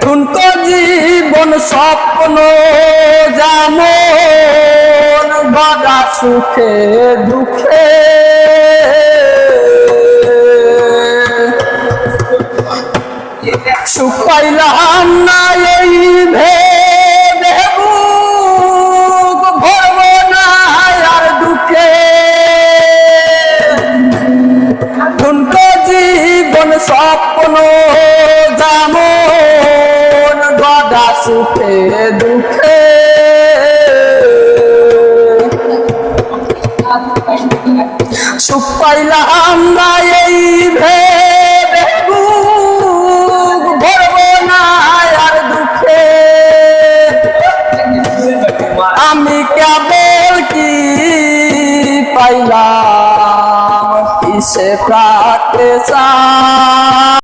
ঠুনকো জীবন স্বপ্ন যেমন গড়া সুখে দুঃখে সুখ পাইলাম না এই ভেবে বুক ভরব না আর দুঃখে ঠুনকো জীবন স্বপ্ন যেমন গড়া সুখে দুঃখে সুখ পাইলাম না এই ভেবে বুক ভরব না আর দুঃখে আমি কেবল কি পাইলাম কিসে প্রার্থে